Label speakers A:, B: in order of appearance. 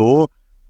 A: 2